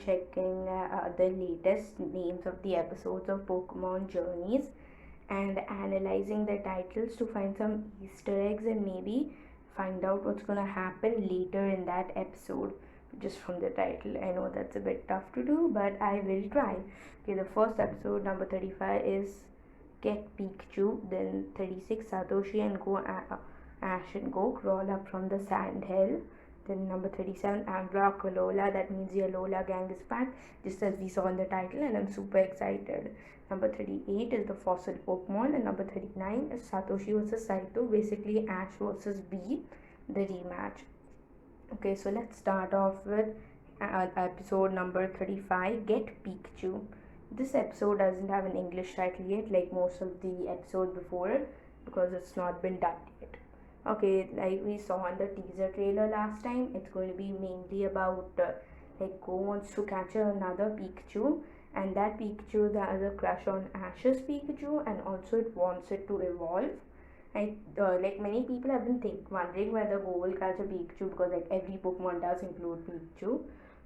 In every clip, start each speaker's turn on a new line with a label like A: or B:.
A: checking the latest names of the episodes of Pokemon Journeys and analyzing the titles to find some Easter eggs and maybe find out what's gonna happen later in that episode just from the title. I know that's a bit tough to do, but I will try. Okay, the first episode, number 35, is Get Pikachu. Then 36, Satoshi and Go, Ash and Go crawl up from the sand hill. Then number 37, Ambrock Alola. That means the Alola gang is back, just as we saw in the title, and I'm super excited. Number 38 is the fossil Pokemon, and number 39 is Satoshi vs Saito, basically Ash vs B, the rematch. Okay, so let's start off with episode number 35, Get Pikachu. This episode doesn't have an English title yet, like most of the episodes before it, because it's not been dubbed yet. Okay, like we saw in the teaser trailer last time, it's going to be mainly about like Go wants to catch another Pikachu, and that Pikachu has a crush on Ash's Pikachu, and also it wants it to evolve. And like many people have been wondering whether Go will catch a Pikachu, because like every Pokemon does include Pikachu,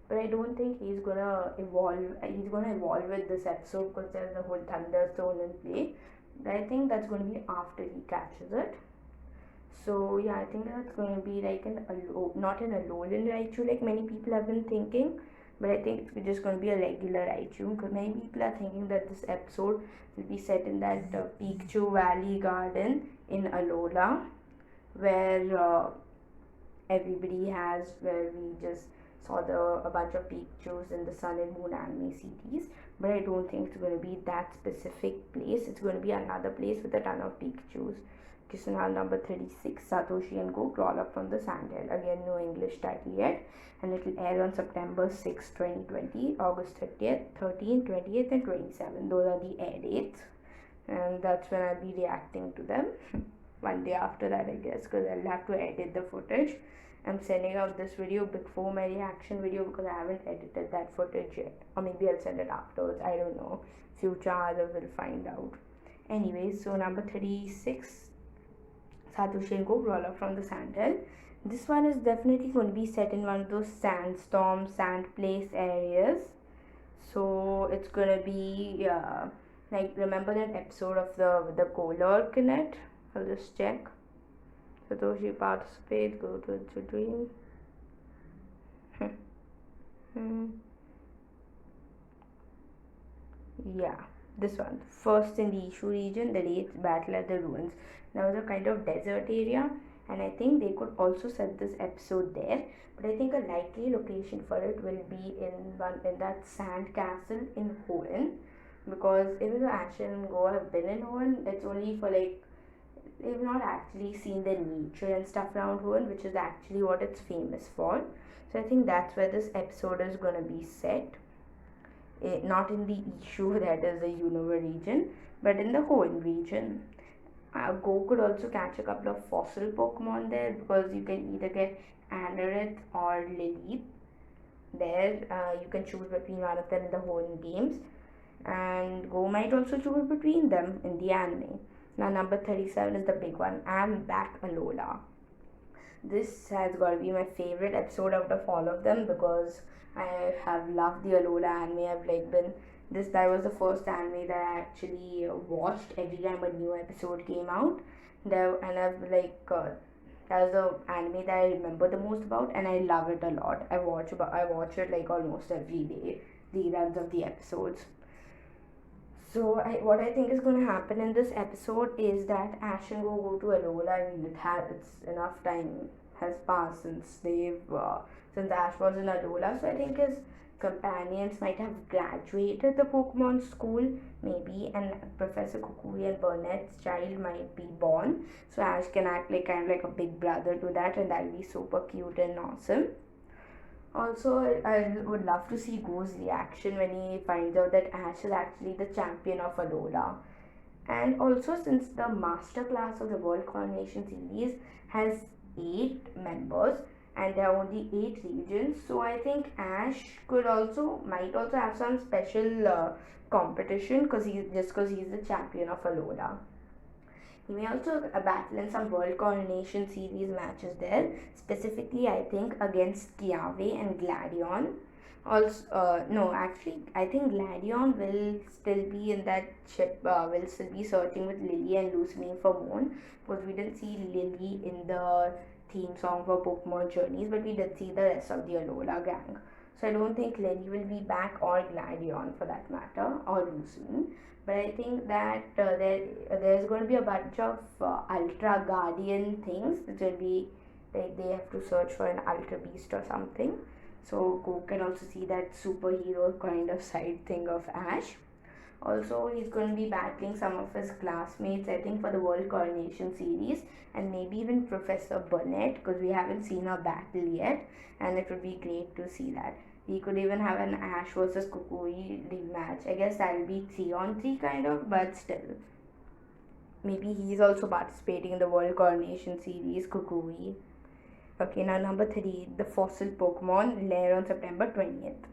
A: but I don't think he's gonna evolve. He's gonna evolve with this episode because there's the whole Thunderstone in play. But I think that's going to be after he catches it. So yeah, I think that's going to be like not an Alolan Raichu like many people have been thinking, but I think it's just going to be a regular Raichu, because many people are thinking that this episode will be set in that Pikachu Valley Garden in Alola, where where we just saw a bunch of Pikachus in the Sun and Moon anime series. But I don't think it's going to be that specific place. It's going to be another place with a ton of Pikachus. Okay, so now number 36, Satoshi and Go crawl up from the sandhill. Again, no English title yet, and it will air on September 6, 2020, August 30th, 13th, 20th, and 27th. Those are the air dates, and that's when I'll be reacting to them. One day after that, I guess, because I'll have to edit the footage. I'm sending out this video before my reaction video because I haven't edited that footage yet, or maybe I'll send it afterwards. I don't know. Future others will find out. Anyways, so number 36. Satoshi and Go roll up from the sandhill. This one is definitely going to be set in one of those sandstorm, sand place areas. So it's going to be like, remember that episode of the Color Connect? I'll just check. Satoshi participate, go to It's a Dream. Yeah, this one. First in the Ishu region, the Wraiths battle at the ruins. There was a kind of desert area, and I think they could also set this episode there. But I think a likely location for it will be in that sand castle in Hoenn, because even though Ash and Go have been in Hoenn, it's only for like, they've not actually seen the nature and stuff around Hoenn, which is actually what it's famous for. So I think that's where this episode is gonna be set. Not in the Ishu, that is the Unova region, but in the Hoenn region. Go could also catch a couple of fossil Pokemon there, because you can either get Anorith or Lilith there. You can choose between one of them in the Hoenn games, and Go might also choose between them in the anime. Now number 37 is the big one. I'm Back Alola. This has got to be my favorite episode out of all of them, because I have loved the Alola anime. That was the first anime that I actually watched every time a new episode came out. That was the anime that I remember the most about, and I love it a lot. I watch it like almost every day, the reruns of the episodes. So what I think is going to happen in this episode is that Ash and Go to Alola. I mean, it's enough time has passed since since Ash was in Alola, so I think his companions might have graduated the Pokemon school, maybe, and Professor Kukui and Burnett's child might be born. So Ash can act like kind of like a big brother to that, and that'll be super cute and awesome. Also, I would love to see Go's reaction when he finds out that Ash is actually the champion of Alola. And also, since the master class of the World Coronation series has 8 members, and there are only 8 regions, so I think Ash might also have some special competition, because he's the champion of Alola. He may also battle in some World Coronation series matches there, specifically I think against Kiawe and Gladion. Also, no, actually, I think Gladion will still be in that ship, will still be searching with Lily and Luciline for Moon, because we didn't see Lily in the theme song for Pokemon Journeys, but we did see the rest of the Alola gang. So I don't think Lily will be back, or Gladion for that matter, or Luciline. But I think that there's going to be a bunch of Ultra Guardian things, which will be like they have to search for an Ultra Beast or something. So Coke can also see that superhero kind of side thing of Ash. Also, he's going to be battling some of his classmates, I think, for the World Coronation series, and maybe even Professor Burnett, because we haven't seen a battle yet, and it would be great to see that. We could even have an Ash versus Kukui rematch. I guess that'll be 3-on-3 kind of, but still. Maybe he's also participating in the World Coronation series, Kukui. Okay, now number 3, the fossil Pokemon lair on September 20th.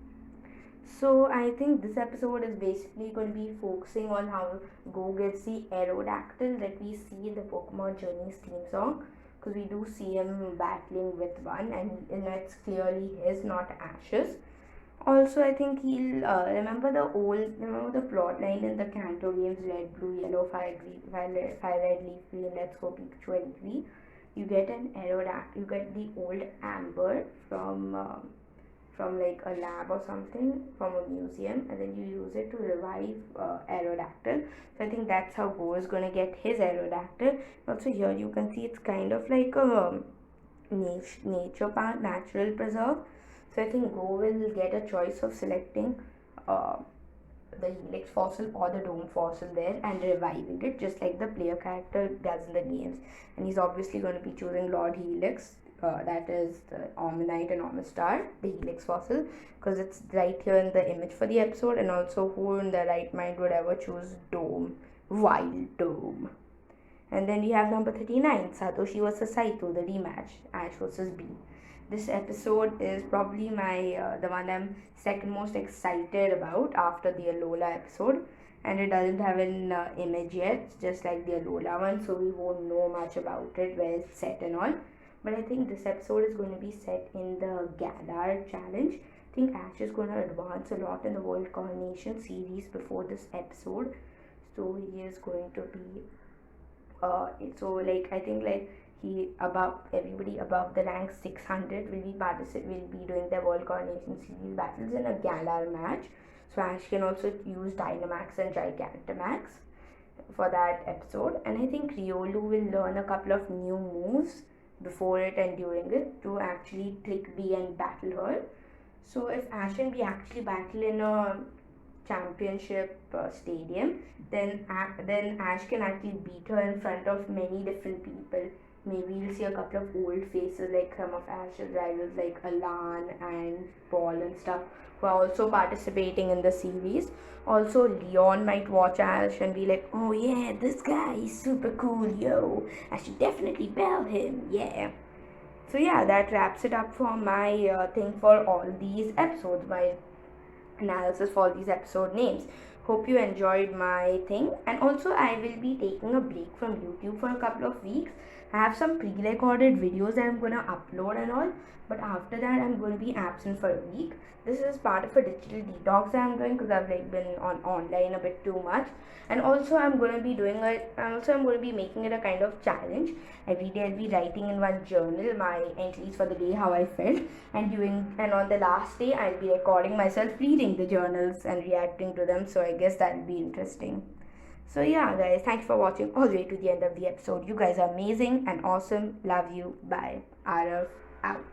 A: So I think this episode is basically going to be focusing on how Go gets the Aerodactyl that we see in the Pokemon Journeys theme song, because we do see him battling with one, and it's clearly his, not Ash's. Also, I think he'll remember the plot line in the Kanto games, Red, Blue, Yellow, Fire, Green, Fire, Red, Leaf Green, Let's Go Pikachu and Eevee. You get an Aerodactyl, you get the old amber from like a lab or something, from a museum, and then you use it to revive Aerodactyl. So I think that's how Go is going to get his Aerodactyl. Also here you can see it's kind of like a nature park, natural preserve. So I think Go will get a choice of selecting the helix fossil or the dome fossil there and reviving it, just like the player character does in the games. And he's obviously going to be choosing Lord Helix, that is the Omanyte and Omastar, the helix fossil, because it's right here in the image for the episode. And also, who in their right mind would ever choose Dome, Wild Dome? And then we have number 39, Satoshi vs Saito, the rematch, Ash vs B. This episode is probably the one I'm second most excited about after the Alola episode, and it doesn't have an image yet, just like the Alola one, so we won't know much about it, where it's set and all. But I think this episode is going to be set in the Galar challenge. I think Ash is going to advance a lot in the World Coronation series before this episode, so he is going to be I think like he above everybody above the rank 600 will be doing their World Coronation series battles in a Galar match. So Ash can also use Dynamax and Gigantamax for that episode, and I think Riolu will learn a couple of new moves before it and during it to actually trick B and battle her. So if Ash and B actually battle in a championship stadium, then Ash can actually beat her in front of many different people. Maybe you'll see a couple of old faces like some of Ash's rivals like Alan and Paul and stuff, who are also participating in the series. Also, Leon might watch Ash and be like, oh yeah, this guy is super cool, yo, I should definitely bell him, yeah. So yeah, that wraps it up for my thing for all these episodes, my analysis for these episode names. Hope you enjoyed my thing, and also I will be taking a break from YouTube for a couple of weeks. I have some pre-recorded videos that I'm gonna upload and all, but after that I'm going to be absent for a week. This is part of a digital detox that I'm doing, because I've like been online a bit too much, and also I'm going to be making it a kind of challenge. Every day I'll be writing in one journal my entries for the day, how I felt, and on the last day I'll be recording myself reading the journals and reacting to them. So I guess that'll be interesting. So yeah guys, thanks for watching all the way to the end of the episode. You guys are amazing and awesome. Love you. Bye. Arav out.